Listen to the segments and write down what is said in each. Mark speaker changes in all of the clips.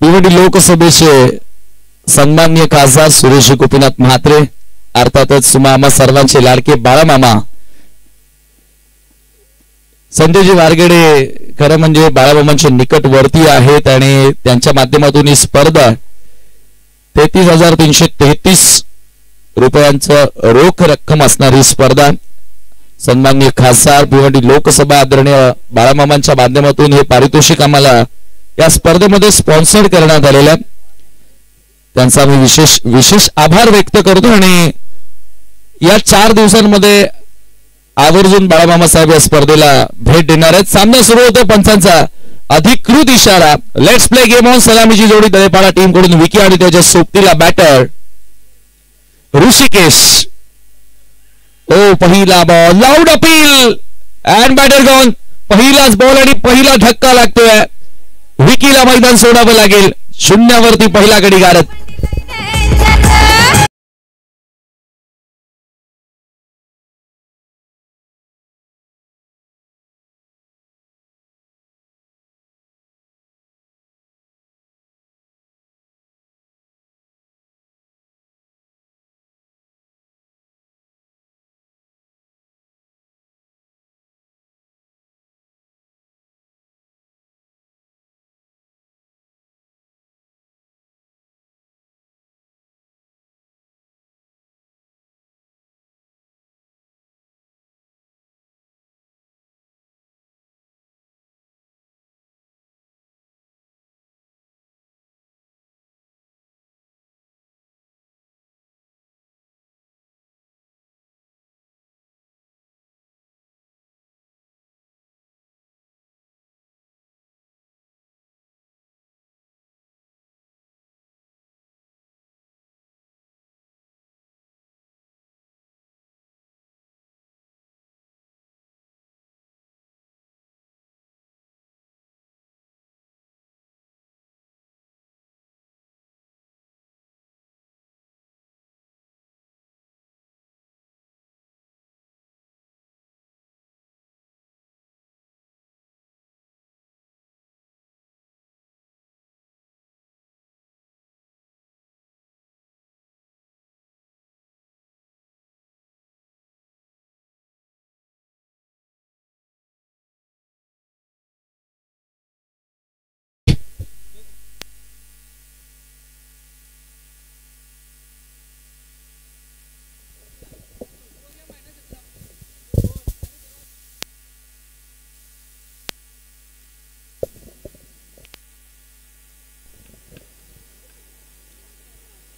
Speaker 1: भिवंडी लोकसभेचे सन्माननीय खासदार सुरेश गोपीनाथ म्हात्रे, अर्थातच मामा सर्वांचे लाडके बाळामामा संजयजी वारगडे खरं म्हणजे बाळामामांचे निकटवर्ती आहेत आणि त्यांच्या माध्यमातून ही स्पर्धा 33,333 रुपयांचं रोख रक्कम असणारी स्पर्धा सन्माननीय खासदार भिवंडी लोकसभा आदरणीय बाळामामांच्या माध्यमातून हे पारितोषिक आम्हाला या स्पर्धेमध्ये स्पॉन्सर करण्यात आलेलं आहे। त्यांचा मी विशेष आभार व्यक्त करतो आणि या 4 दिवसांमध्ये आवर्जून बाळामामा साहेब या स्पर्धेला भेट देणार आहेत। सामना सुरू होतो, पंचांचा अधिकृत इशारा, लेट्स प्ले गेम ऑन। सलामीची जोडी दळेपाडा टीम कडून विकी आणि त्याच्या सोबतीला बॅटर ऋषिकेश। ओ पहिला ball, loud appeal and batter gone. पहिलाच बॉल आणि पहिला धक्का लागतोय, विकीला मैदान सोडावं लागेल। 0 वरती पहिला गडी गारत।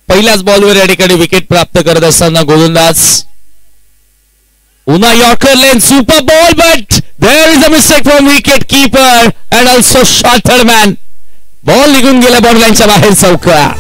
Speaker 1: पहिल्याच बॉलवर या ठिकाणी विकेट प्राप्त करत असताना गोलंदाज उना यॉर्कर लेन super ball but there is a mistake from wicket keeper and also shorter man. Ball निघून गेला बॉल लाईनच्या बाहेर चौका।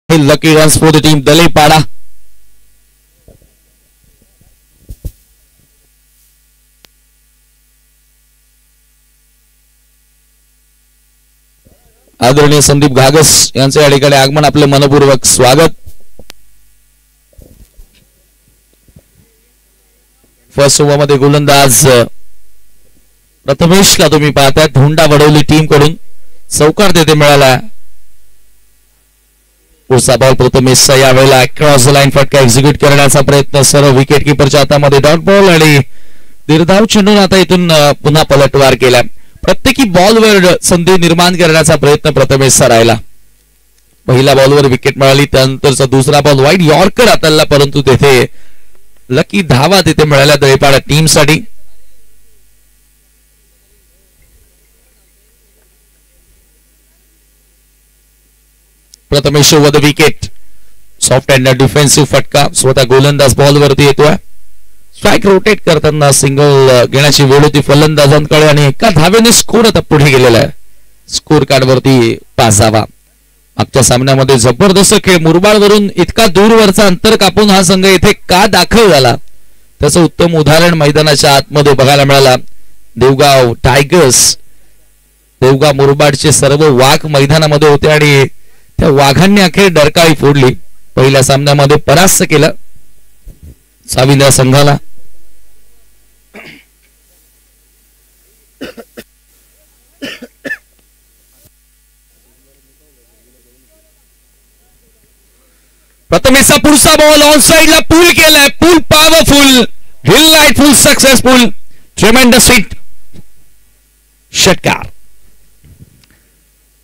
Speaker 1: Lucky runs for the team Dalepada. आदरणीय संदीप घागस यांचे या ठिकाणी आगमन, आपले मनपूर्वक स्वागत। फर्स्ट ओव्हर मध्ये गोलंदाज प्रथमेशला तुम्ही पाहताय धोंडा वडवली टीम कडून चौकार तेथे मिळाला। पुढचा बॉल प्रथमेशचा यावेळेला क्रॉस लाईन फटका एक्झिक्यूट करण्याचा प्रयत्न, सर्व विकेट कीपरच्या हातामध्ये डॉट बॉल आणि निर्धाव चेंडून आता इथून पुन्हा पलटवार केला। प्रत्येकी बॉलवर संधी निर्माण करण्याचा प्रयत्न प्रथमेशचा राहिला। पहिल्या बॉलवर विकेट मिळाली, त्यानंतरचा दुसरा बॉल वाईड यॉर्कर हाताळला, परंतु तेथे लकी धावा तिथे मिळाल्या दळेपाडा टीमसाठी। Prathamesh over the wicket, soft and defensive फटका, स्वतः गोलंदाज बॉल वरती येतोय। स्ट्राइक रोटेट करताना सिंगल घेण्याची वेळ होती फलंदाजांकडे आणि एका धावेने स्कोर आता पुढे गेलेला आहे। स्कोर कार्ड वरती 5 धावा। आजच्या सामन्यामध्ये जबरदस्त खेळ, मुरबाडवरून इतका दूरवरचा अंतर कापून हा संघ इथे का दाखल झाला त्याचं उत्तम उदाहरण मैदानाच्या आतमध्ये बघायला मिळाला. देवगाव टायगर्स, देवगाव मुरबाडचे सर्व वाघ मैदानामध्ये होते आणि त्या वाघांनी अखेर डरकाळी फोडली. पहिल्या सामन्यामध्ये परास्त केलं साविंद्र संघाला. प्रथमेशचा पुढचा बॉल ऑन साइडला पूल केलाय, pull powerful, hill light full successful, tremendous hit, षटकार,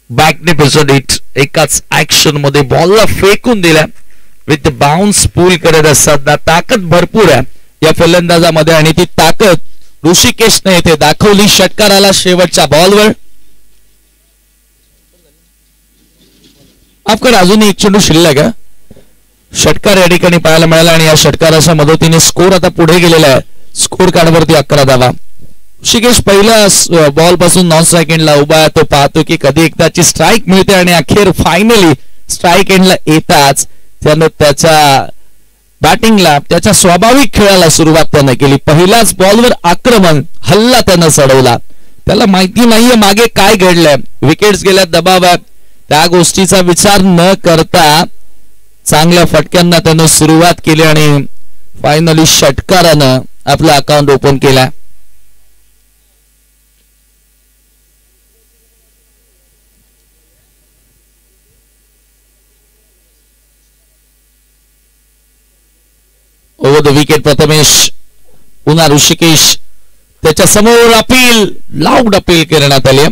Speaker 1: मॅग्निफिसंट हिट. एकाच ऍक्शन मध्ये बॉलला फेकून दिल्या विथ बाउन्स पूल करत असताना ताकद भरपूर आहे या फलंदाजामध्ये आणि ती ताकद ऋषिकेशने इथे दाखवली. षटकाराला शेवटच्या बॉलवर. आपल्याकडे अजूनही एक चेंडू शिल्लक आहे. षटकार या ठिकाणी पाहायला मिळाला आणि या षटकाराच्या मदतीने स्कोर आता पुढे गेलेला आहे. स्कोर कार्डवरती 11 धावा. ऋषिकेश पहिल्या बॉल पासून नॉन स्ट्राईक एंडला उभा आहे. तो पाहतो की कधी एकदाची स्ट्राईक मिळते आणि अखेर फायनली स्ट्राईक एंडला येताच त्यानं त्याच्या बॅटिंगला, त्याच्या स्वाभाविक खेळाला सुरुवात त्यानं केली. पहिल्याच बॉलवर आक्रमण, हल्ला त्यानं चढवला. त्याला माहिती नाहीये मागे काय घडलंय, विकेट्स गेल्या दबावात. त्या गोष्टीचा विचार न करता चांगल्या फटक्यांना त्यानं सुरुवात केली आणि फायनली षटकारानं आपलं अकाउंट ओपन केला. ओव्हर द विकेट प्रथमेश, पुन्हा ऋषिकेश, त्याच्या समोर अपील, लाऊड अपील करण्यात आले.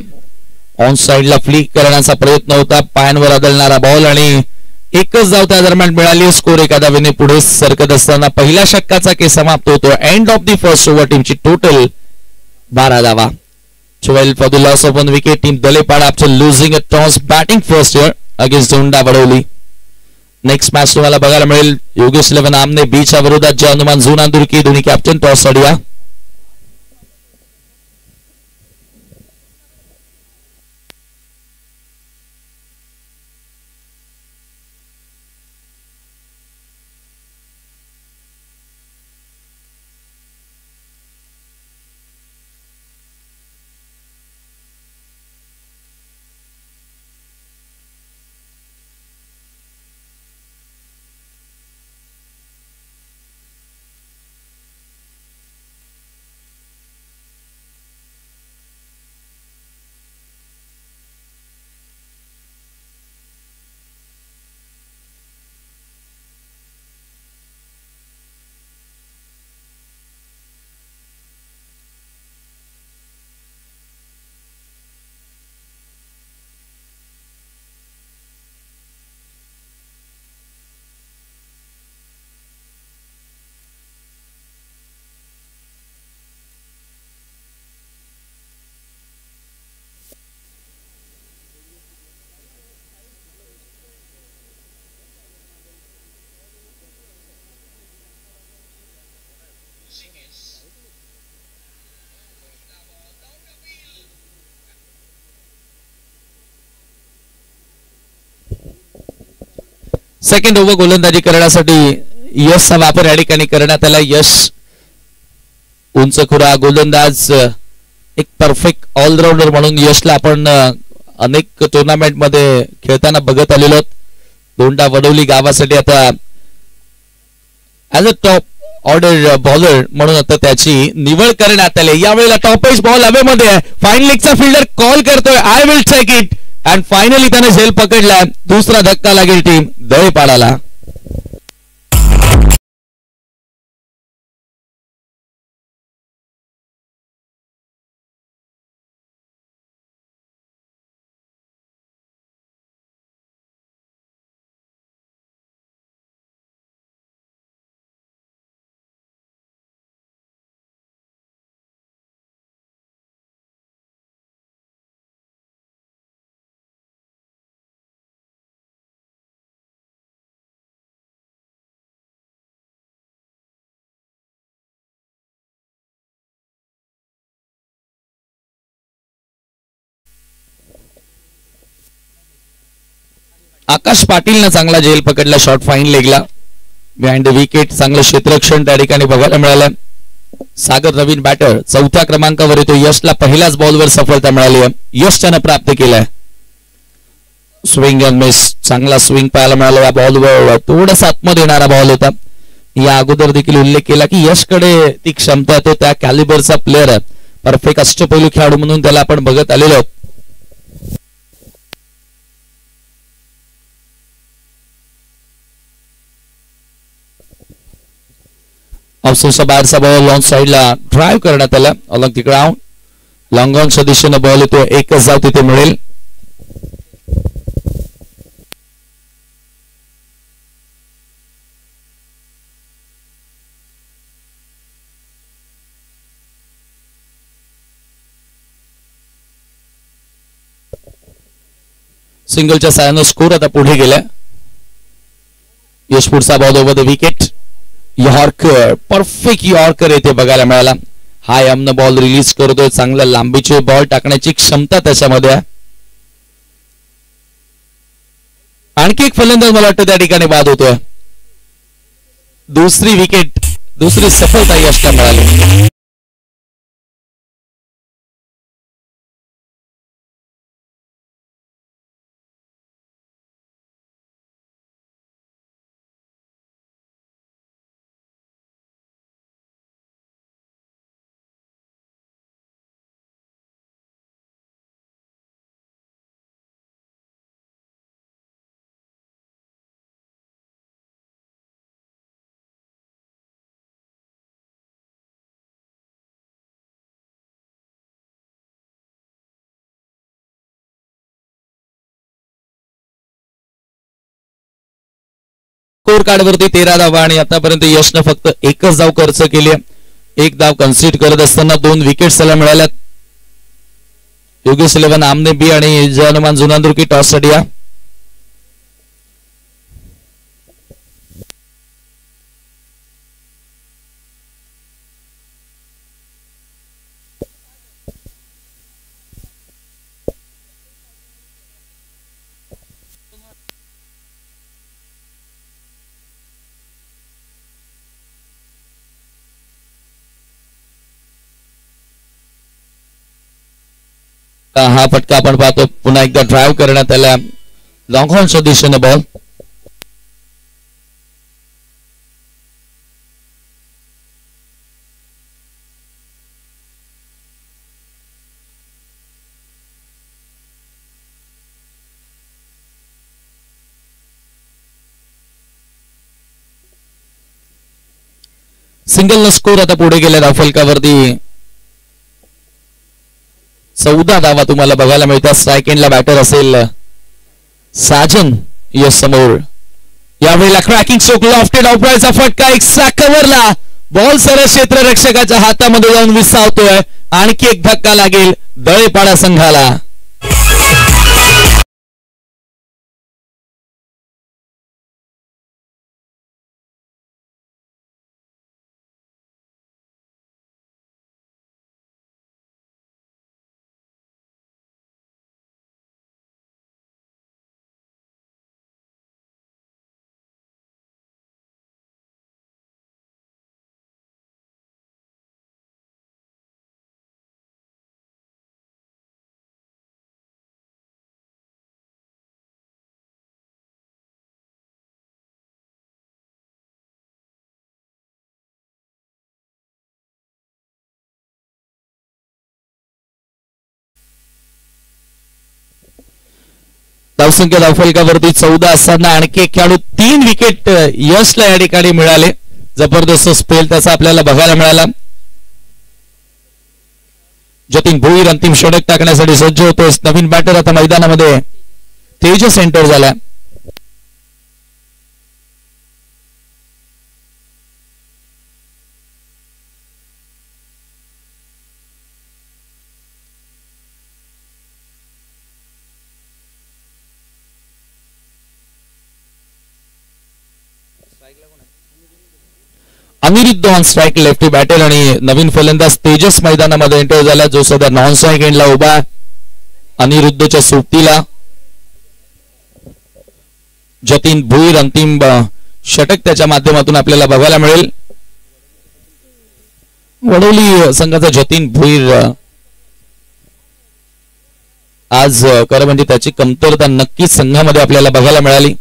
Speaker 1: ऑन साइडला फ्लिक करण्याचा प्रयत्न होता, पायांवर आदळणारा बॉल आणि एकच धाव त्या दरम्यान मिळाली. स्कोर एका धावेने पुढे सरकत असताना पहिल्या षटकाचा खेळ समाप्त होतो. End of the first over. टीमची टोटल 12 धावा. 12 for the loss of one wicket. Team Dalepada after losing a toss batting first here against Donda Wadavali. Next match तुम्हाला बघायला मिळेल योगेश 11 आमने बीच्या विरोधात जय हनुमान जुना दुर्की. दोन्ही कॅप्टन टॉस अडूया. सेकंड ओव्हर गोलंदाजी करण्यासाठी यशचा वापर या ठिकाणी करण्यात आला. यश उंचखुरा गोलंदाज, एक परफेक्ट ऑलराऊंडर म्हणून यशला आपण अनेक टुर्नामेंट मध्ये खेळताना बघत आलेलो. दोंडा वडवली गावासाठी आता as a top order bowler म्हणून आता त्याची निवड करण्यात आली. यावेळेला टॉप एज बॉल हवेमध्ये आहे. फाईन लेगचा फिल्डर कॉल करतोय, I will take it, and finally त्याने झेल पकडला. दुसरा धक्का लागेल टीम दळेपाडाला. आकाश पाटीलनं चांगला झेल पकडला शॉट फाईन लेगला बिहाइंड द विकेट. चांगलं क्षेत्ररक्षण त्या ठिकाणी बघायला मिळालं. सागर नवीन बॅटर 4थ्या क्रमांकावर येतो. यशला पहिल्याच बॉलवर सफलता मिळाली आहे. यश त्यानं प्राप्त केलाय. स्विंग अँड मिस, चांगला स्विंग पाहायला मिळाला या बॉलवर. थोडासा आतमध्ये येणारा बॉल होता. या अगोदर देखील उल्लेख केला की यशकडे ती क्षमता, तो त्या कॅलिबरचा प्लेअर आहे. परफेक्ट अष्टपैलू खेळाडू म्हणून त्याला आपण बघत आलेलो. ऑफसाईडच्या बाहेरचा बॉल लॉंग साईडला ड्राईव्ह करण्यात आला अलॉंग द ग्राउंड. लॉंग ऑनच्या दिशेने बॉल येतो. एकच धाव तिथे मिळेल. सिंगलच्या साहाय्यानं स्कोर आता पुढे गेला. यश पुढचा ball over the wicket. Yorker, perfect yorker येथे बघायला मिळाला. हाय आमनं बॉल रिलीज करतोय. चांगल्या लांबीचे बॉल टाकण्याची क्षमता त्याच्यामध्ये आहे. आणखी एक फलंदाज मला वाटतं त्या ठिकाणी बाद होतोय. दुसरी विकेट, दुसरी सफलता यशला मिळाली. स्कोर कार्ड वरती 13 धावा आणि आतापर्यंत यशनं फक्त एकच धाव खर्च केली. एक धाव कन्सिड करत असताना 2 विकेट्स त्याला मिळाल्यात. योगेश 11 आमने बी आणि जनमान जुनांदुर्की टॉस साठी. हा फटका आपण पाहतो. पुन्हा एकदा ड्राईव्ह करण्यात आला लॉंग ऑनच्या दिशेने बॉल. सिंगल न स्कोर आता पुढे गेले. फलकावरती 14 धावा तुम्हाला बघायला मिळतात. स्ट्राईक एंडला बॅटर असेल साजन यश समोर. यावेळेला क्रॅकिंग स्ट्रोक लॉफ्टेड ऑफरायचा फटका एक कव्हरला. बॉल सरळ क्षेत्ररक्षकाच्या हातामध्ये जाऊन विसावतोय. आणखी एक धक्का लागेल दळेपाडा संघाला. धावसंख्या धावफलकावरती 14 असताना आणखी एक खेळाडू 3 विकेट यशला या ठिकाणी मिळाले. जबरदस्त स्पेल त्याचा आपल्याला बघायला मिळाला. जतीन भोईर अंतिम षटक टाकण्यासाठी सज्ज होतोय. नवीन बॅटर आता मैदानामध्ये तेजस एंटर झाला. Anirudh on strike lefty batter आणि नवीन फलंदाज तेजस मैदानामध्ये एंटर झाला, जो सध्या नॉन स्ट्राईक एंडला उभा. अनिरुद्धच्या सोबतीला जतीन भुईर अंतिम षटक त्याच्या माध्यमातून आपल्याला बघायला मिळेल. वडोली संघाचा जतीन भुईर आज खरं म्हणजे त्याची कमतरता नक्कीच संघामध्ये आपल्याला बघायला मिळाली.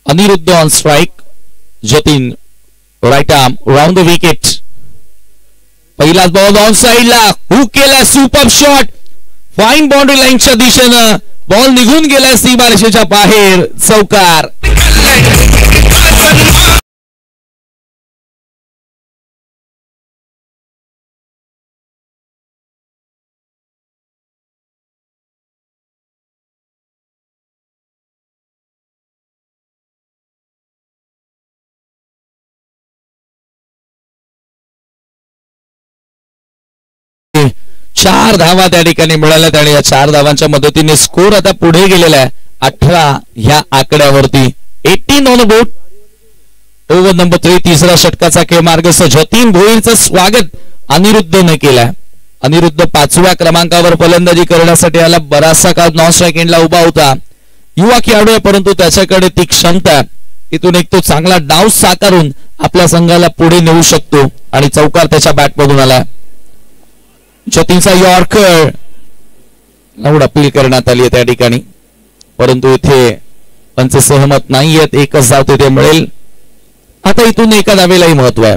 Speaker 1: Anirudh on strike. Jatin right arm round the wicket. पहिलाच बॉल ऑन साइडला हुक केला. Super shot. फाईन बाउंड्री लाईनच्या दिशेनं बॉल निघून गेला सीमारेषेच्या बाहेर. चौकार. चार धावा त्या ठिकाणी मिळाल्यात आणि या 4 धावांच्या मदतीने स्कोर आता पुढे गेलेला आहे 18 ह्या आकड्यावरती. 18 on the board. Over number 3 तिसरा षटकाचा खेळ मार्गस्थ. जतीन भोईरचं स्वागत अनिरुद्धने केलाय. अनिरुद्ध 5व्या क्रमांकावर फलंदाजी करण्यासाठी आला. बराचसा काळ नॉन स्ट्राइक एंडला उभा होता. युवा खेळाडू आहे परंतु त्याच्याकडे ती क्षमता. इथून एक तो चांगला डाव साकारून आपल्या संघाला पुढे नेऊ शकतो आणि चौकार त्याच्या बॅटमधून आला. जतीनचा यॉर्कर लाऊड अपील करण्यात आली आहे त्या ठिकाणी परंतु इथे पंच सहमत नाहीयेत. एकच धाव तिथे मिळेल. आता इथून एका धावेलाही महत्व आहे.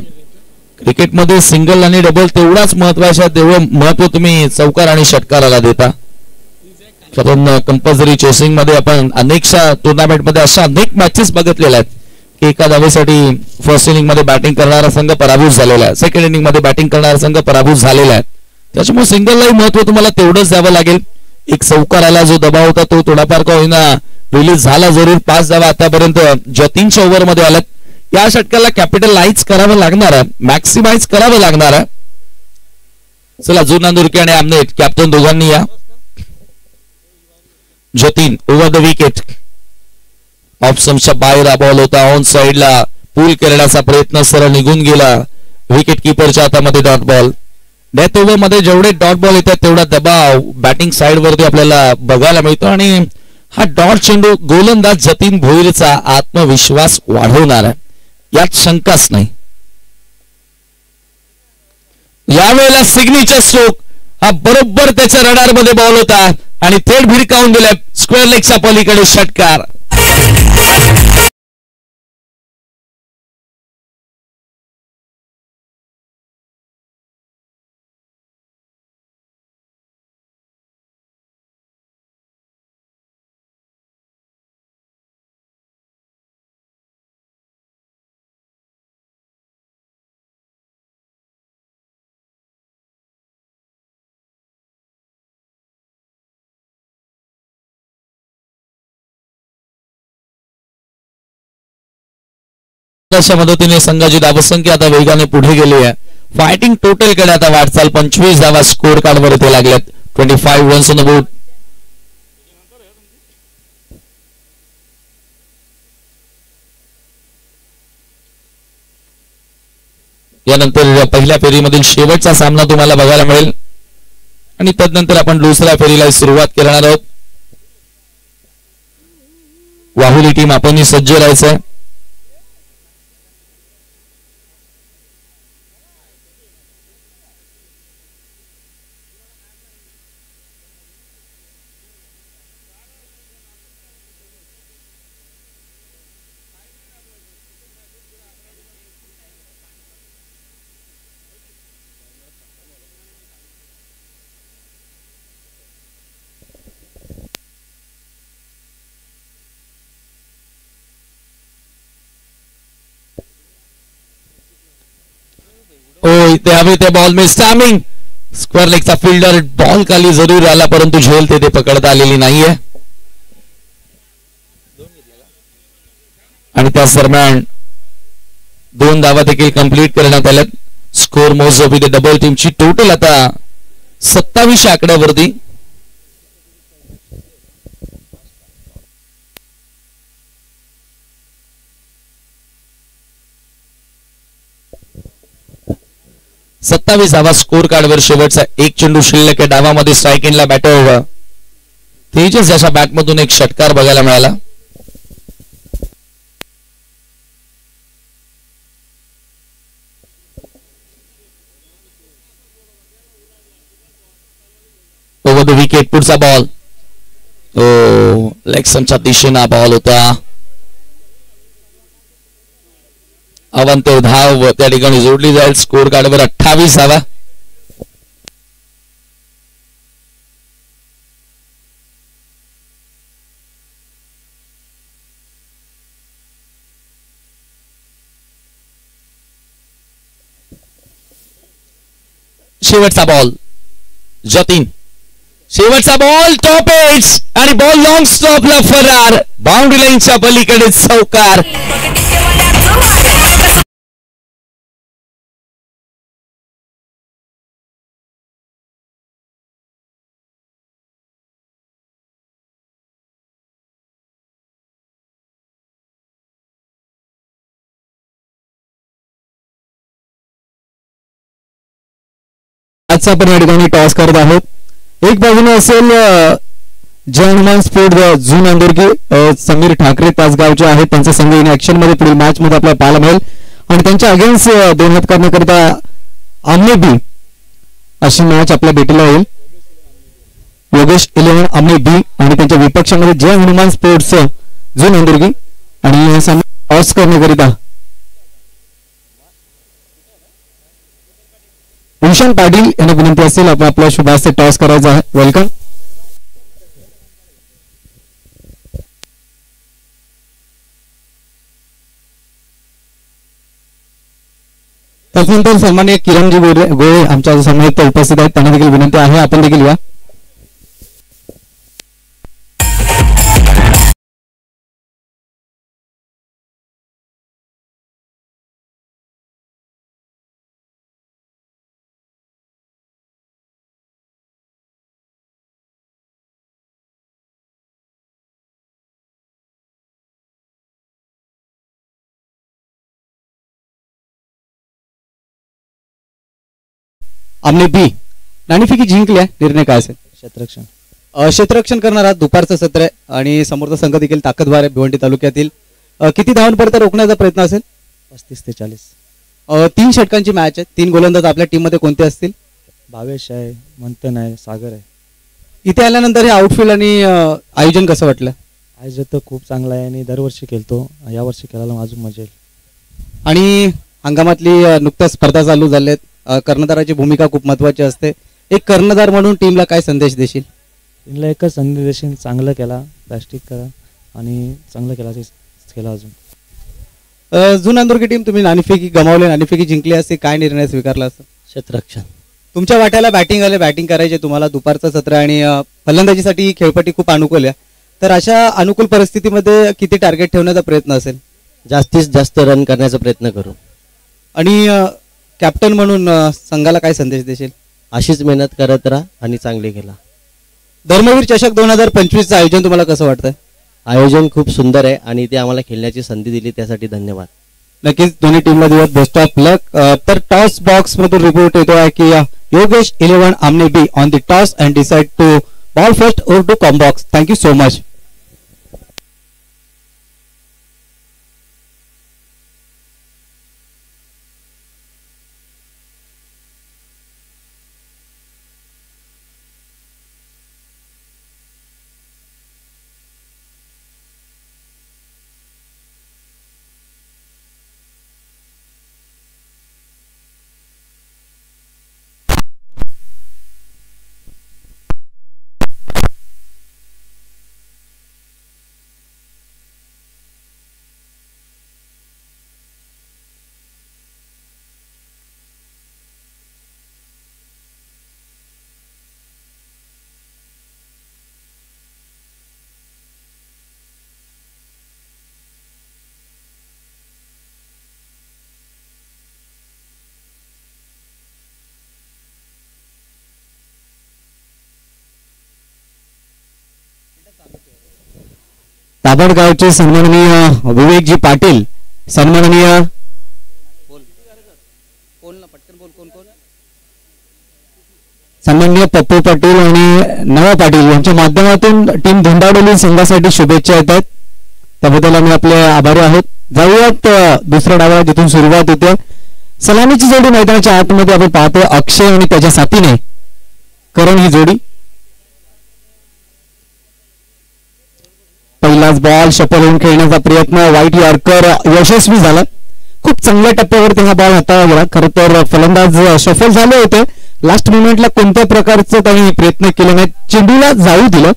Speaker 1: क्रिकेटमध्ये सिंगल आणि डबल तेवढाच महत्वाचा तेवढं महत्व तुम्ही चौकार आणि षटकाराला देता. कारण कंपल्सरी चेसिंग मध्ये आपण अनेकशा टुर्नामेंट मध्ये अशा अनेक मॅचेस बघितलेल्या आहेत की एका धावेसाठी फर्स्ट इनिंग मध्ये बॅटिंग करणारा संघ पराभूत झालेला आहे. सेकंड इनिंग मध्ये बॅटिंग करणारा संघ पराभूत झालेला आहे. त्याच्यामुळे सिंगललाही महत्व तुम्हाला तेवढंच द्यावं लागेल. एक चौकाराला जो दबाव होता तो थोडाफार का होईना रिलीज झाला जरूर. 5 धावा आतापर्यंत जतीनच्या ओव्हरमध्ये आल्यात. या षटकाला कॅपिटलाइज करावं लागणार आहे. मॅक्सिमाइज करावं लागणार आहे. चला जुना दुर्के आणि आमने कॅप्टन दोघांनी या. Jatin over the wicket. ऑप्शनच्या बाहेर बॉल होता. ऑन साइडला पूल करण्याचा प्रयत्न सरळ निघून गेला. विकेट किपरच्या हातामध्ये डॉट बॉल. डेथ ओव्हर मध्ये जेवढे डॉट बॉल येतात तेवढा दबाव बॅटिंग साइड वरती आपल्याला बघायला मिळतो आणि हा डॉट चेंडू गोलंदाज जतीन भोईरचा आत्मविश्वास वाढवणार आहे यात शंकाच नाही. यावेळेला सिग्नेचर स्ट्रोक हा बरोबर त्याच्या रडार मध्ये बॉल होता आणि थेट भिरकावून दिला स्क्वेअर लेगच्या पलीकडे षटकार. च्या मदतीने संघाची धावसंख्या आता वेगाने पुढे गेली आहे. फायटिंग टोटल कडे आता वाटचाल. 25 धावा स्कोर कार्ड वर इथे लागल्यात. 25 रन्स ऑन द बोर्ड. यानंतर पहिल्या फेरीमधील शेवटचा सामना तुम्हाला बघायला मिळेल आणि तदनंतर आपण दुसऱ्या फेरीला सुरुवात करणार आहोत. वाहुली टीम आपण सज्ज राहायचं. इथे हवे ते बॉल मिस टायमिंग. स्क्वेअर लेगचा फिल्डर बॉल खाली जरूर आला परंतु झेल ते पकडता आलेली नाहीये आणि त्याच दरम्यान 2 धावा देखील कंप्लीट करण्यात आल्यात. स्कोर मोजप इथे डबल टीमची टोटल आता 27 आकड्यावरती. 27 धावा स्कोर कार्डवर. शेवटचा एक चेंडू शिल्लक आहे. डावामध्ये स्ट्राईक एंडला बॅटर तेजस याच्या बॅटमधून एक षटकार बघायला मिळाला. Over the wicket. पुढचा बॉल लेग स्टंपच्या दिशेने बॉल होता. अवंत धाव त्या ठिकाणी जोडली जाईल. स्कोर कार्डवर 28 धावा. शेवटचा बॉल जतीन. शेवटचा बॉल टॉप एज आणि बॉल लॉंग स्टॉपला फरार. बाउंड्री लाईनच्या पलीकडे चौकार.
Speaker 2: आजचा आपण या ठिकाणी टॉस करत आहोत. एक बाजूने असेल जय हनुमान स्पोर्ट जून अंदरकी समीर ठाकरे तासगावचे आहेत. त्यांचा संघ ऍक्शन मध्ये पुढील मॅच मध्ये आपल्याला पाहायला मिळेल आणि त्यांच्या अगेन्स्ट दोन हात करण्याकरिता आमने बी अशी मॅच आपल्या भेटीला येईल. योगेश 11 आमने बी आणि त्यांच्या विपक्षामध्ये जय हनुमान स्पोर्ट्स जून अंदरकी आणि टॉस करण्याकरिता भूषण पाटील यांना विनंती असेल आपण आपल्या शुभास्ते टॉस करायचा आहे. वेलकम. त्यानंतर सन्माननीय किरणजी गोळे आमच्या समोर उपस्थित आहेत. त्यांना देखील विनंती आहे आपण देखील या. आमने बी नाणेफेकी जिंकल्या. निर्णय काय असेल?
Speaker 3: क्षेत्ररक्षण.
Speaker 2: क्षेत्ररक्षण करणारा दुपारचं सत्र आहे आणि समोरचा संघ देखील ताकदवार आहे भिवंडी तालुक्यातील. किती धावांपर्यंत रोखण्याचा प्रयत्न असेल?
Speaker 3: 35 ते 40.
Speaker 2: 3 षटकांची मॅच आहे. 3 गोलंदाज आपल्या टीम मध्ये कोणते असतील?
Speaker 3: भावेश आहे, मंथन आहे, सागर आहे.
Speaker 2: इथे आल्यानंतर हे आउटफील्ड आणि आयोजन कसं वाटलं?
Speaker 3: आयोजन तर खूप चांगला आहे आणि दरवर्षी खेळतो. यावर्षी खेळायला अजून मजा येईल.
Speaker 2: आणि हंगामातली नुकत्याच स्पर्धा चालू झाल्यात. कर्णधाराची भूमिका खूप महत्वाची असते. एक कर्णधार म्हणून टीमला काय संदेश देशील?
Speaker 3: टीमला एकच संदेश देशील, चांगलं केला, प्लॅस्टिक करा आणि चांगलं केला अजून.
Speaker 2: जुन अंदुर्गी टीम तुम्ही नाणेफेकी गमावले, नाणेफेकी जिंकली असते, काय निर्णय स्वीकारला असता?
Speaker 3: क्षेत्ररक्षण.
Speaker 2: तुमच्या वाट्याला बॅटिंग करायचे तुम्हाला. दुपारचं सत्र आणि फलंदाजीसाठी ही खेळपट्टी खूप अनुकूल आहे. तर अशा अनुकूल परिस्थितीमध्ये किती टार्गेट ठेवण्याचा प्रयत्न असेल?
Speaker 3: जास्तीत जास्त रन करण्याचा प्रयत्न करू.
Speaker 2: आणि कॅप्टन म्हणून संघाला काय संदेश देशील?
Speaker 3: अशीच मेहनत करत राहा आणि चांगली केला.
Speaker 2: धर्मवीर चषक 2025चं आयोजन तुम्हाला कसं वाटतंय?
Speaker 3: आयोजन खूप सुंदर आहे आणि ते आम्हाला खेळण्याची संधी दिली त्यासाठी धन्यवाद.
Speaker 2: नक्कीच दोन्ही टीमला दिवस बेस्ट ऑफ लक. तर टॉस बॉक्स मधून रिपोर्ट येतो आहे की योगेश 11 आमने be on the toss and decide to bowl first और to come box. Thank you so much. ताबडगावचे सन्माननीय विवेकजी पाटील, सन्माननीय सन्माननीय पप्पू पाटील आणि नवा पाटील यांच्या माध्यमातून टीम धुंदाडोली संघासाठी शुभेच्छा येत आहेत, त्याबद्दल आम्ही आपले आभारी आहोत. जाऊयात दुसऱ्या डावाला जिथून सुरुवात होते. सलामीची जोडी मैदानाच्या आतमध्ये आपण पाहतोय, अक्षय आणि त्याच्या साथीने करण ही जोडी. पहिलाच बॉल शफल होऊन खेळण्याचा प्रयत्न, वाईट यॉर्कर यशस्वी झाला. खूप चांगल्या टप्प्यावरती हा बॉल हाताळला गेला. खरं तर फलंदाज सफल झाले होते, लास्ट मोमेंटला कोणत्या प्रकारचं काही प्रयत्न केले नाहीत, चेंडूला जाऊ दिलं.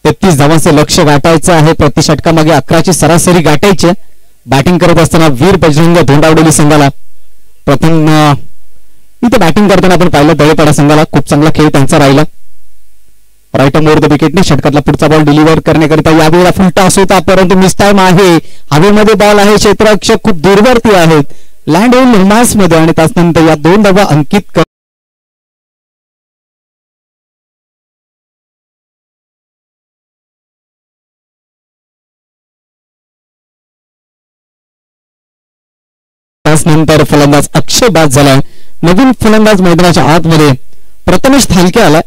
Speaker 2: 33 धावांचं लक्ष गाठायचं आहे. प्रति षटकामागे 11ची सरासरी गाठायची. बॅटिंग करत असताना वीर बजरंग धोंडावडोली संघाला प्रथम इथे बॅटिंग करताना आपण पाहिलं दळेपाडा संघाला खूप चांगला खेळ त्यांचा राहिला. राईट ओव्हर द विकेटने षटकातला पुढचा बॉल डिलिव्हर करण्याकरिता यावेळेला फुल टॉस होता, परंतु मिस टाइम आहे. हवेमध्ये बॉल आहे, क्षेत्ररक्षक खूप दूरवरती आहेत, लँड होऊन निर्मास मध्ये आणि त्यानंतर या 2 धावा अंकित त्यानंतर फलंदाज अक्षय बाद झालाय. नवीन फलंदाज मैदानाच्या आतमध्ये प्रथमेश थालके आला.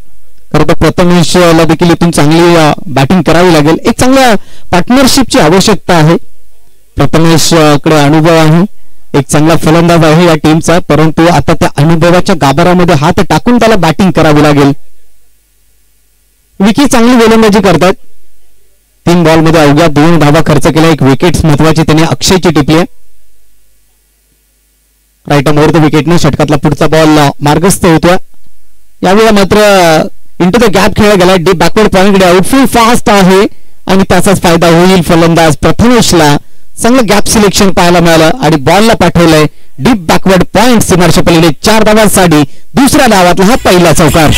Speaker 2: खरं तर प्रथमेशला देखील इथून चांगली बॅटिंग करावी लागेल. एक चांगल्या पार्टनरशिपची आवश्यकता आहे. प्रथमेश कडे अनुभव आहे, एक चांगला फलंदाज आहे या टीमचा, परंतु आता त्या अनुभवाच्या गाभारामध्ये हात टाकून त्याला बॅटिंग करावी लागेल. विकी चांगली गोलंदाजी करतात. 3 बॉलमध्ये अवघ्या 2 धावा खर्च केला. एक विकेट महत्वाची त्याने अक्षयची टिपली आहे. राईट ओव्हर द विकेटने षटकातला पुढचा बॉल मार्गस्थ होतोय. यावेळेला मात्र इंटू द गॅप खेळला गेला. डीप बॅकवर्ड पॉइंटकडे आउटफील्ड फास्ट आहे आणि त्याचाच फायदा होईल. फलंदाज प्रथमेशला चांगलं गॅप सिलेक्शन पाहायला मिळालं आणि बॉलला पाठवलंय डीप बॅकवर्ड पॉइंट सीमारेषा पलीकडे. 4 धावांसाठी दुसऱ्या डावातला हा पहिला चौकार.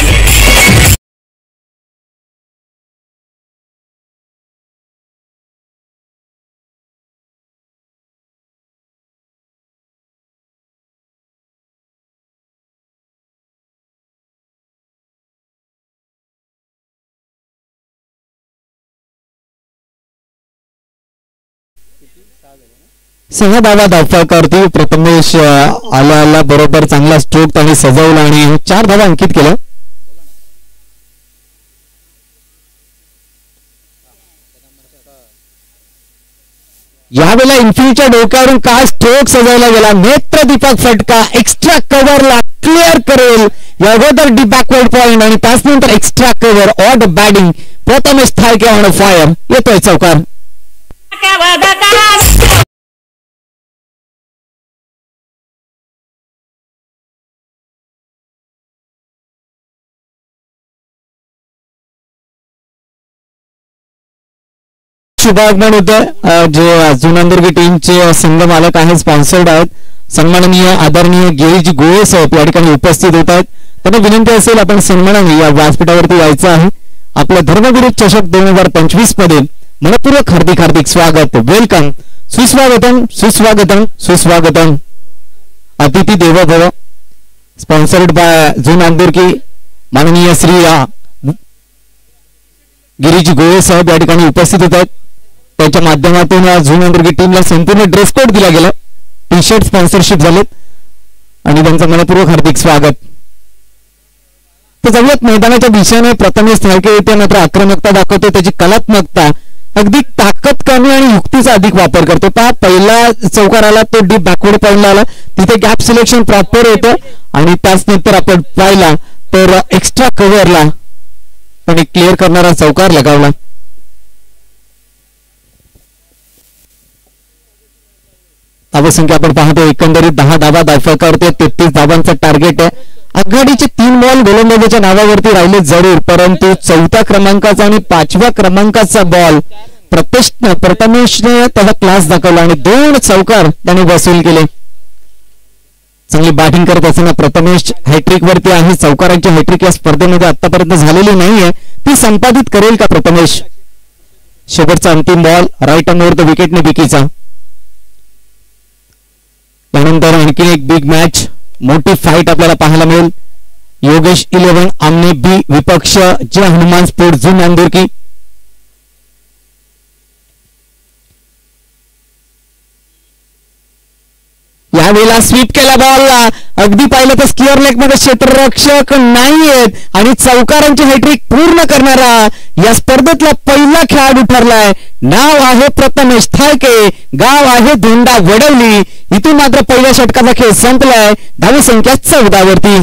Speaker 2: सहा धावा धावफलकावरती प्रथमेश आला बरोबर चांगला स्ट्रोक त्याने सजवला आणि 4 धावा अंकित केल्या. यावेळेला इन्फिनिटीच्या डोक्यावरून काय स्ट्रोक सजवला गेला. नेत्र दीपक फटका एक्स्ट्रा कव्हरला क्लिअर करेल या अगोदर डी बॅकवर्ड पॉइंट आणि त्यानंतर एक्स्ट्रा कव्हर ऑड batting. Prathamesh Thalke on fire येतोय चौकार. शुभागमन होतं. जे जुनांदुर्गी टीमचे संघ मालक आहेत, स्पॉन्सर्ड आहेत, सन्माननीय आदरणीय गिरीश गोळे साहेब या ठिकाणी उपस्थित होत आहेत. त्यांना विनंती असेल आपण सन्मानाने या व्यासपीठावरती यायचं आहे. आपल्या धर्मगुरू चषक 2025 मध्ये मनपूर्वक हार्दिक हार्दिक स्वागत. वेलकम, सुस्वागतम सुस्वागतम सुस्वागतम. अतिथी देवो भव. स्पॉन्सर्ड बाय जुनांदुर्गी माननीय श्री गिरीश गोळे साहेब या ठिकाणी उपस्थित होत आहेत. त्याच्या माध्यमातून जुनांदुर्गी टीमला संपूर्ण ड्रेस कोड दिला गेला. टी शर्ट स्पॉन्सरशिप झालेत आणि त्यांचं मनपूर्वक हार्दिक स्वागत. तर जाऊयात मैदानाच्या दिशेने. प्रथमेश थाळके येते मात्र आक्रमकता दाखवतो, त्याची कलात्मकता अगदी ताकद कमी आणि युक्तीचा अधिक वापर करतो. पहा पहिला चौकार आला तो डीप बॅकवर्ड पॉइंटला आला, तिथे गॅप सिलेक्शन प्रॉपर होतं आणि त्याचनंतर आपण पाहिला तर एक्स्ट्रा कव्हरला पण क्लिअर करणारा चौकार लगावला. धावसंख्या आपण पाहतो एकंदरीत 10 धावा धावफलकावरती 33 धावांचा टार्गेट आहे. आघाडीचे 3 बॉल गोलंदाजाच्या नावावरती राहिले जरूर, परंतु 4थ्या क्रमांकाचा आणि 5व्या क्रमांकाचा बॉल प्रथमेशने त्याचा क्लास दाखवला आणि 2 चौकार त्याने वसूल केले. चांगली बॅटिंग करत असताना प्रथमेश हॅट्रिक वरती आहे. चौकारांची हॅट्रिक या स्पर्धेमध्ये आतापर्यंत झालेली नाहीये, ती संपादित करेल का प्रथमेश? शेवटचा अंतिम बॉल राईट ओव्हर द विकेटने विकीचा. त्यानंतर आणखी एक बिग मॅच, मोठी फाईट आपल्याला पाहायला मिळेल. योगेश 11 आमने बी विपक्ष जय हनुमान स्पोर्ट जुनांदुर्गी. यावेळेला स्वीप केला बॉलला, अगदी पाहिलं तर स्क्वेअर लेग मध्ये क्षेत्ररक्षक नाहीयेत आणि चौकारांची हॅट्रिक पूर्ण करणारा या स्पर्धेतला पहिला खेळाडू ठरलाय. नाव आहे प्रथमेश थाळके, गाव आहे धोंडा वडवली. इथून मात्र पहिल्या षटकाचा खेळ संपलाय. धाव संख्या 14 वरती.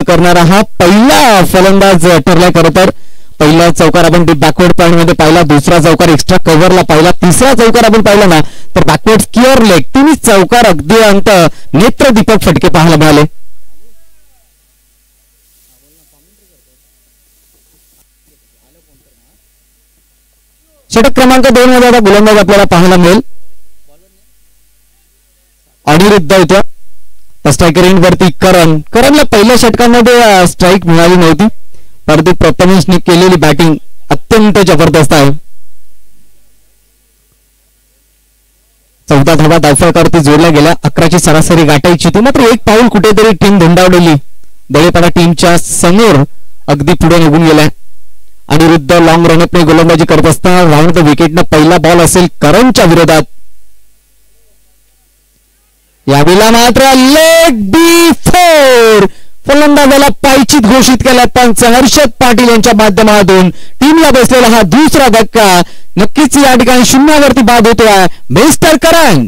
Speaker 2: करणारा हा पहिला फलंदाज ठरलाय. खरं तर पहिला चौकार आपण बॅकवर्ड पॉइंट मध्ये पाहिला, दुसरा चौकार एक्स्ट्रा कव्हरला पाहिला, तिसरा चौकार आपण पाहिला ना तर बॅकवर्ड स्क्वेअर लेग, तिन्ही चौकार अगदी अंत नेत्रदीपक फटके पाहायला मिळाले. षटक क्रमांक 2 मध्ये आता गोलंदाज आपल्याला पाहायला मिळेल. अनिरुद्ध होत्या स्ट्रायकर एंड वरती करणला पहिल्या षटकामध्ये स्ट्राईक मिळाली नव्हती, परंतु प्रथमेशने केलेली बॅटिंग अत्यंत जबरदस्त आहे. 14 धावा धावफलकावरती जोडल्या गेल्या. 11ची सरासरी गाठायची होती, मात्र एक पाऊल कुठेतरी टीम धुंडावलेली. दळेपाडा टीमच्या समोर अगदी पुढे निघून गेल्या. अनिरुद्ध लॉंग रनअपने गोलंदाजी करत असताना राऊंड द विकेटनं पहिला बॉल असेल करणच्या विरोधात. यावेळेला मात्र लेग बी 4 फलंदाजाला पायचीत घोषित केला पंच हर्षद पाटील यांच्या माध्यमातून. टीमला बसलेला हा दुसरा धक्का. नक्कीच या ठिकाणी शून्यावरती बाद होतोय मिस्टर करण.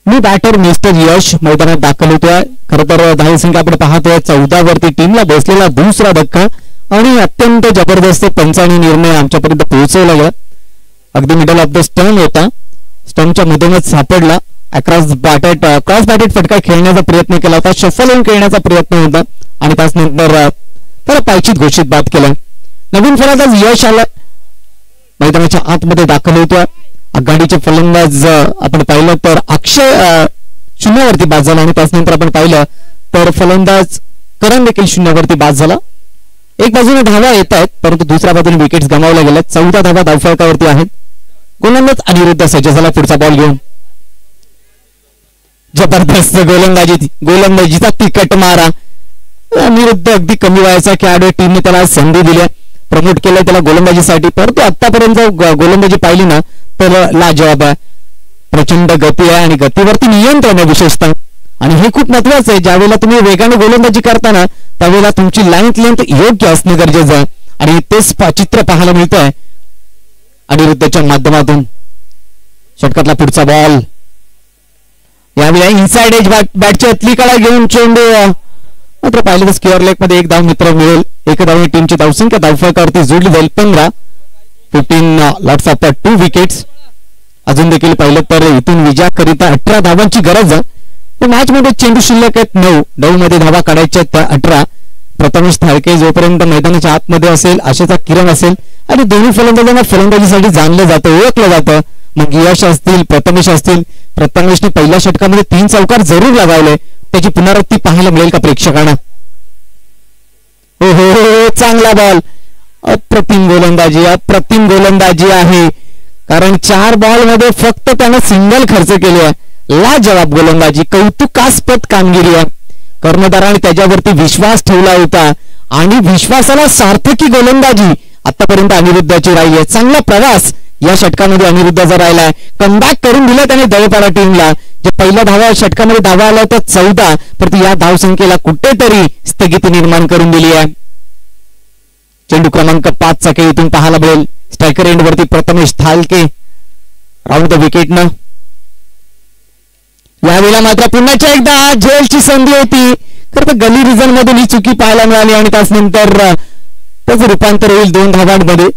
Speaker 2: मी बॅटर मिस्टर यश मैदानात दाखल होतोय. खरं तर धाव संख्या आपण पाहतोय 14 वरती. टीमला बसलेला दुसरा धक्का आणि अत्यंत जबरदस्त पंचांनी निर्णय आमच्यापर्यंत पोहोचवला गेला. अगदी मिडल ऑफ द स्टंप होता, स्टंपच्या मधूनच सापडला. क्रॉस बॅटेड फटका खेळण्याचा प्रयत्न केला होता, शफल होऊन खेळण्याचा प्रयत्न होता आणि त्यानंतर त्याला पायचीत घोषित बाद केला. नवीन फलंदाज यश आला मैदानाच्या आतमध्ये दाखल होतोय. आघाडीचे फलंदाज आपण पाहिलं तर अक्षय शून्यावरती बाद झाला आणि त्यानंतर आपण पाहिलं तर फलंदाज करण देखील शून्यावरती बाद झाला. एक बाजूने धावा येत आहेत, परंतु दुसऱ्या बाजूने विकेट्स गमावल्या गेल्या. 14 धावा धावफलकावरती आहेत. गोलंदाज अनिरुद्ध सज्ज झाला पुढचा बॉल घेऊन. जबरदस्त गोलंदाजीचा तिकट मारा. अनिरुद्ध अगदी कमी वयाचा खेळाडू, टीमने त्याला संधी दिल्या, प्रमोट केलं त्याला गोलंदाजीसाठी. परंतु आतापर्यंत गोलंदाजी पाहिली ना तर लाजवाब आहे. प्रचंड गती आहे आणि गतीवरती नियंत्रण आहे विशेषतः, आणि हे खूप महत्वाचं आहे. ज्यावेळेला तुम्ही वेगाने गोलंदाजी करताना त्यावेळेला तुमची लेंथ योग्य असणं गरजेचं आहे आणि तेच चित्र पाहायला मिळत आहे अनिरुद्धच्या माध्यमातून. षटकातला पुढचा बॉल यावेळेला इनसाइड एज बॅटच्या अतलीकडे घेऊन चेंडू, मात्र पाहिलं तर स्क्वेअर लेग मध्ये एक धाव मित्र मिळेल. एक धावने टीमची धावसंख्या धावफलकावरती जोडली जाईल 15 लॉट्स ऑफ 2 विकेट्स. अजून देखील पाहिलं तर इथून विजयाकरिता 18 धावांची गरज आहे. मॅच मध्ये चेंडू शिल्लक आहेत 9 मध्ये धावा काढायच्या त्या 18. प्रथमेश थाळके जोपर्यंत मैदानाच्या आतमध्ये असेल, आशेचा किरण असेल आणि दोन्ही फलंदाजांना फलंदाजीसाठी जाणलं जातं, ओळखलं जातं. मग यश असतील, प्रथमेश असतील. प्रथमेशने पहिल्या षटकामध्ये 3 चौकार जरूर लगावले, त्याची पुनरावृत्ती पाहायला मिळेल का प्रेक्षकांना? हो, चांगला बॉल. अप्रतिम गोलंदाजी आहे, कारण 4 बॉल मध्ये फक्त त्यानं सिंगल खर्च केली आहे. लाजवाब गोलंदाजी, कौतुकास्पद कामगिरी आहे. कर्णधाराने त्याच्यावरती विश्वास ठेवला होता आणि विश्वासाला सार्थकी गोलंदाजी आतापर्यंत अनिरुद्धची राहिली आहे. चांगला प्रवास या षटकामध्ये अनिरुद्धचा राहिलाय. कमबॅक करून दिलं त्याने दळेपाडा टीमला. जे पहिल्या धावा षटकामध्ये धावा आल्या तर 14, परंतु या धावसंख्येला कुठेतरी स्थगिती निर्माण करून दिली आहे. चेंडू क्रमांक 5 चा खेळ इथून पाहायला मिळेल. स्ट्रायकर एंड वरती प्रथमेश थालके राऊंड द विकेटनं. यावेळेला मात्र पुन्हा एकदा झेलची संधी होती, खरं तर गली रिझन मधून ही चुकी पाहायला मिळाली आणि त्यानंतर त्याचं रूपांतर होईल 2 धावांमध्ये.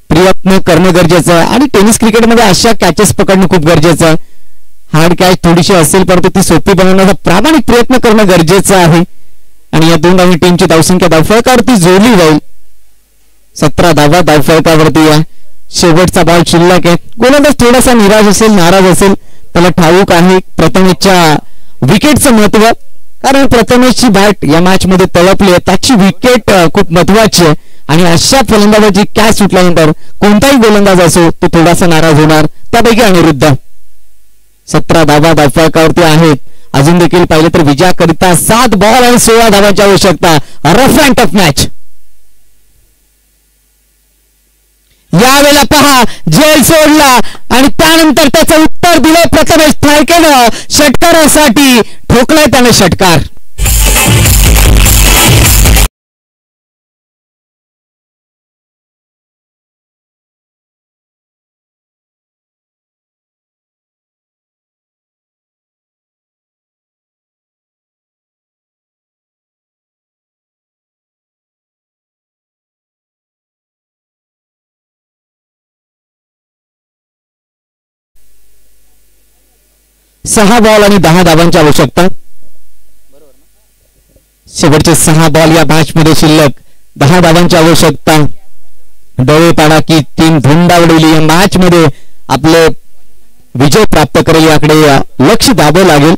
Speaker 2: प्रयत्न करणं गरजेचं आहे आणि टेनिस क्रिकेटमध्ये अशा कॅचेस पकडणं खूप गरजेचं आहे. हार्ड कॅच थोडीशी असेल परंतु ती सोपी बनवण्याचा प्रामाणिक प्रयत्न करणं गरजेचं आहे. आणि या 2 धावी टीमची धावसंख्या धावफलकावरती जोडली जाईल. 17 धावा धावफलकावरती आहे. शेवटचा बॉल शिल्लक आहे. गोलंदाज थोडासा निराश असेल, नाराज असेल, त्याला ठाऊक आहे प्रथमेशच्या विकेटचं महत्व, कारण प्रथमेशची बॅट या मॅच मध्ये तळपली आहे. त्याची विकेट खूप महत्वाची आहे आणि अशा फलंदाजाची कॅच सुटल्यानंतर कोणताही गोलंदाज असो तो थोडासा नाराज होणार. त्यापैकी अनिरुद्ध 17 धावा धावफलकावरती आहेत. अजून देखील पाहिलं तर विजयाकरिता 7 बॉल आणि 16 धावांची आवश्यकता. Rough and tough match. यावेळेला पहा झेल सोडला आणि त्यानंतर त्याचं उत्तर दिलं प्रथमेश थालकेनं. षटकारासाठी ठोकलाय त्याने षटकार. सहा बॉल आणि 10 धावांची आवश्यकता. शेवटचे 6 बॉल या मॅच मध्ये शिल्लक. 10 धावांची आवश्यकता. दळेपाडा की टीम धुंडावलेली या मॅच मध्ये आपले विजय प्राप्त करेल याकडे लक्ष द्यावं लागेल.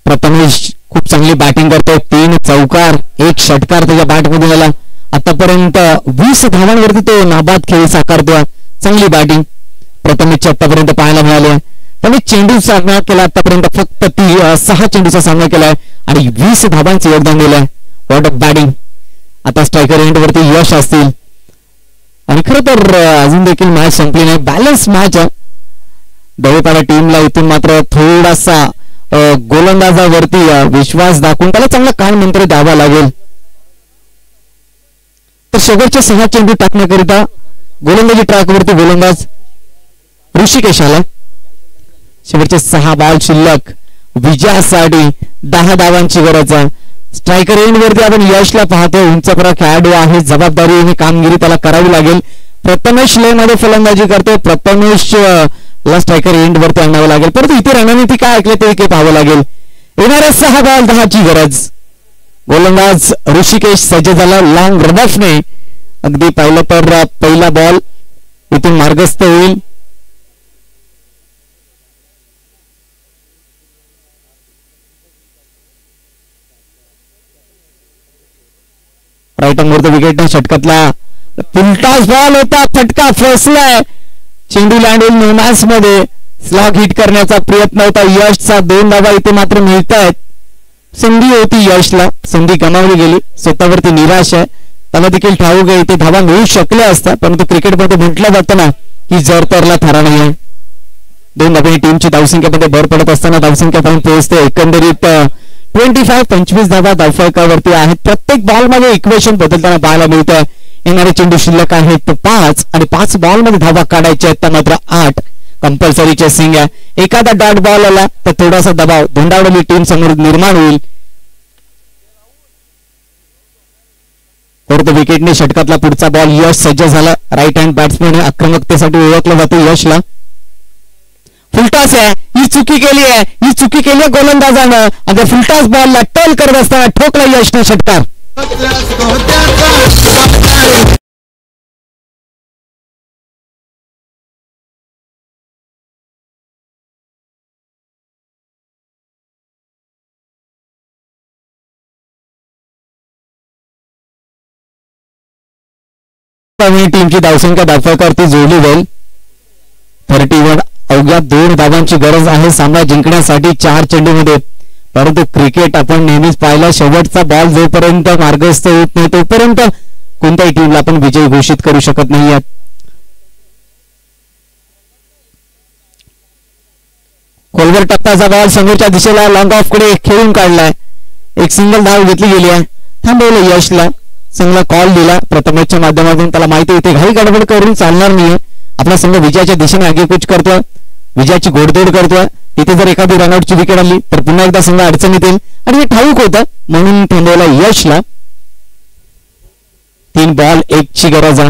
Speaker 2: प्रथमेश खूप चांगली बॅटिंग करतोय. 3 चौकार 1 षटकार त्याच्या बॅटमध्ये आला. आतापर्यंत 20 धावांवरती तो नाबाद खेळ साकारतोय. चांगली बॅटिंग प्रथमेशची आतापर्यंत पाहायला मिळाली. त्याने चेंडू सामना केला आतापर्यंत. फक्त 6 चेंडूचा सामना केलाय आणि 20 धावांचं योगदान दिलंय. What of batting. आता स्ट्रायकर एंड वरती यश असतील आणि खरं तर अजून देखील मॅच संपली नाही. बॅलन्स मॅच आहे. दळेपाडा टीमला इथून मात्र थोडासा गोलंदाजावरती विश्वास दाखवून त्याला चांगला कान मंत्र द्यावा लागेल. तर शेवटचे 6 चेंडू टाकण्याकरिता गोलंदाजी ट्रॅकवरती गोलंदाज ऋषिकेश आला. शेवटचे 6 बॉल शिल्लक. विजयासाठी 10 धावांची गरज आहे. स्ट्रायकर एंड वरती आपण यशला पाहतो. उंचपरा खेळाडू आहे. जबाबदारी आणि कामगिरी त्याला करावी लागेल. प्रथमेश लय मध्ये फलंदाजी करतो. प्रथमेश ला स्ट्रायकर एंड वरती आणावं लागेल. परंतु इथे रणनीती काय ऐकले ते पाहावं लागेल. येणाऱ्या 6 बॉल 10ची गरज. गोलंदाज ऋषिकेश सज्ज झाला. लॉंग रनऑफने अगदी पाहिलं तर पहिला बॉल इथून मार्गस्थ होईल. राईट अंगवरचा विकेट षटकातला फुलटॉस बॉल होता. फटका फसलाय. चेंडू लँड होईल मॅच मध्ये. स्लॉग हिट करण्याचा प्रयत्न होता यशचा. 2 धावा इथे मात्र मिळत आहेत. संधी होती यशला. संधी गमावली गेली. स्वतःवरती निराश आहे. त्याला देखील ठाऊक आहे इथे धावा मिळू शकल्या असतात, परंतु क्रिकेटमध्ये म्हटलं जातं ना की जर तरला थारा नाही आहे. 2 धावांनी टीमची धावसंख्येमध्ये भर पडत असताना धावसंख्या पर्यंत पोहोचते. एकंदरीत 25 धावा धावफलकावरती आहेत. प्रत्येक बॉलमध्ये इक्वेशन बदलताना पाहायला मिळत आहे. येणारे चेंडू शिल्लक आहेत 5 आणि 5 बॉलमध्ये धावा काढायच्या आहेत. मात्र 8 कंपल्सरी चेसिंग आहे. एखादा डॉट बॉल आला तर थोडासा दबाव धुंडावलेली टीम समोर निर्माण होईल. परंतु विकेटने षटकातला पुढचा बॉल यश सज्ज झाला. राईट हँड बॅट्समॅन आक्रमकतेसाठी ओळखलं जातं यशला. फुलटॉस आहे. ही चुकी केली आहे गोलंदाजानं आणि फुलटॉस बॉलला टोल करत असताना ठोकला यशने षटकार. टीमची धावसंख्या धावफलकावरती जोडली जाईल. 31. अवघ्या 2 धावांची गरज आहे सामना जिंकण्यासाठी 4 चेंडूमध्ये. परंतु क्रिकेट आपण नेहमीच पाहिलं शेवटचा बॉल जोपर्यंत मार्गस्थ होत नाही तोपर्यंत कोणत्याही टीमला आपण विजयी घोषित करू शकत नाहीये. खोलवर टप्प्याचा बॉल समोरच्या दिशेला लॉंग ऑफ कडे खेळून काढलाय. एक सिंगल धाव घेतली गेली आहे. थांबवलं यशला. संघाला कॉल दिला प्रथमेशच्या माध्यमातून. त्याला माहिती इथे घाई गडबड करून चालणार नाहीये. आपला संघ विजयाच्या दिशेने आगेकूच करतोय. विजयाची घोडदौड करतोय. इथे जर एखादी रनआउटची विकेट आली तर पुन्हा एकदा संघ अडचणीत येईल आणि हे ठाऊक होतं म्हणून थांबवला यशला. 3 बॉल 1 ची गरज आहे.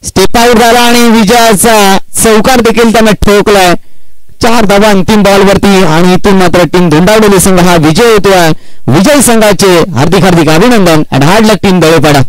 Speaker 2: स्टेप आउट झाला आणि विजयाचा चौकार देखील त्याने ठोकलाय. 4 धावा अंतिम बॉल वरती आणि इथून मात्र टीम धुंडावलेली संघ हा विजय होतोय. विजय संघाचे हार्दिक हार्दिक अभिनंदन आणि हार्ड लक टीम दळेपाडा.